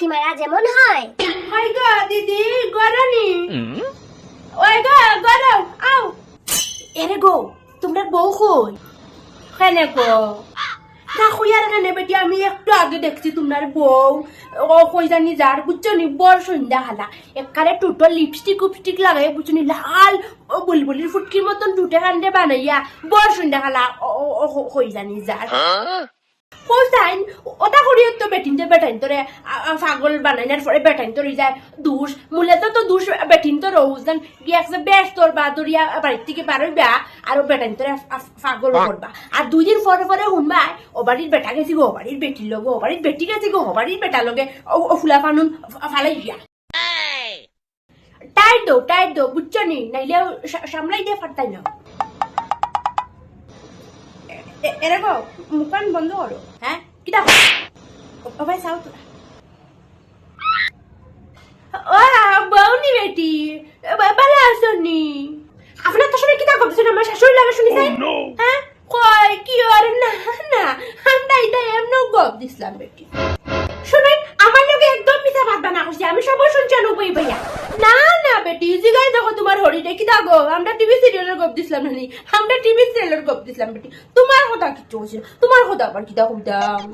কাকিমারা যেমন হয়। হয় গো দিদি গরনি ওই গো গরো আও এরে গো তোমরা বউ কই কেনে গো না কইয়ার কেনে বেটি আমি একটু আগে দেখছি তোমার বউ ও কই জানি যার বুঝছো নি বড় সন্ধ্যা খালা একবারে টুটো লিপস্টিক উপস্টিক লাগাই বুঝছো নি লাল বুলবুলির ফুটকির মতন টুটে কান্দে বানাইয়া বড় সন্ধ্যা খালা ও কই জানি যার কোথায় ওটা করিও তো বেটিন যে বেটাইন তোরে পাগল বানাইনার পরে বেটাইন তোর যায় দুষ মূলে তো দুষ বেটিন তো রোজন গিয়ে একসে বেশ তোর বা দরিয়া বাড়ির থেকে পারবা আর বেটাইন তোরে পাগল করবা আর 2 দিন পরে পরে শুনবা ও বাড়ির বেটা গেছি গো ও বাড়ির বেটির লগে ও বাড়ির বেটি গেছি গো ও বাড়ির বেটার লগে ও ফুলা ফানুন ফালাই গিয়া টাইট দো বুঝছো নি নাইলে সামলাই দিয়ে ফাটাই না এরে গো মুখান বন্ধ করো হ্যাঁ কিটা ও ভাই সাউ তোরা ও বউনি বেটি ভালো আছো নি আপনার তো শুনে কিটা করতেছেন আমার শাশুড়ি লাগে শুনি যাই হ্যাঁ কই কি আর না না আমরা এটা এমন গপ দিছিলাম বেটি শুনেন আমার লগে একদম মিথ্যা বাদ বানা করছি আমি সব শুনছি অনুপই ভাইয়া না না বেটি জিগাই দেখো তোমার হরিটা কি দাগো আমরা টিভি সিরিয়ালের গপ দিছিলাম না আমরা টিভি সিরিয়ালের গপ দিছিলাম বেটি তোমার কথা কিচ্ছু হচ্ছে তোমার কথা আবার কি দাও দাম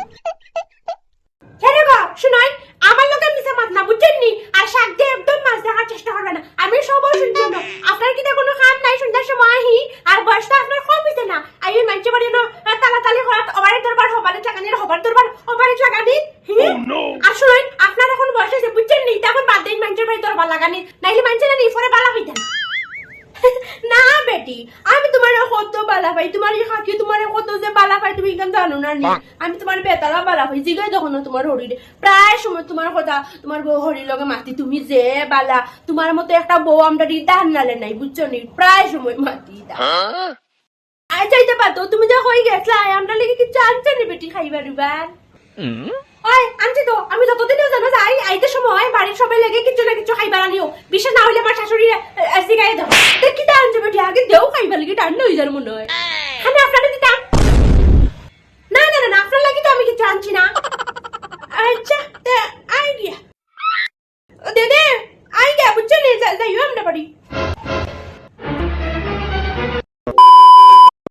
হ্যাঁ গো শুনাই আমার লগে মিথ্যা মাত না বুঝছেন নি আর শাক দিয়ে একদম মাছ দেখার চেষ্টা করবে না আমি সব শুনছি না আপনার কি কোনো কাম নাই সন্ধ্যার সময় আহি আর বয়সটা আপনার কম হইছে না আইন মানছে বাড়ি না তালাতালি হওয়ার অবারে দরবার হবারে টাকানির হবার দরবার অবারে টাকানি আসলে আপনার এখন বয়স হয়েছে বুঝছেন নি তখন বাদ দিন মানছে বাড়ি দরবার লাগানি নাইলে মানছে না নি পরে বালা হইতেন না বেটি আমি তোমার কত বালা পাই তোমার খাকি তোমার কত যে বালা পাই তুমি কেন জানো না নি আমি তোমার বেতালা বালা পাই জিগাই যখন তোমার হরিরে প্রায় সময় তোমার কথা তোমার বউ হরির লগে মাতি তুমি যে বালা তোমার মতো একটা বউ আমরা দান নালে নাই বুঝছো নি প্রায় সময় মাতি দা আই যাইতে পারতো তুমি যা হয়ে গেছলা আমরা লেগে কি জানছে নি বেটি খাইবার দিবার ওই আনছি তো আমি যতদিনও জানো যাই আইতে সময় বাড়ির সবাই লেগে কিছু না কিছু খাইবার আনিও বিশেষ না হইলে আমার শাশুড়ি জিগাই দাও কি তা আনছে বেটি আগে দেও খাইবার লেগে টান লই যার মনে হয় হ্যাঁ আপনারা দিতাম না আপনার লাগি তো আমি কিছু আনছি না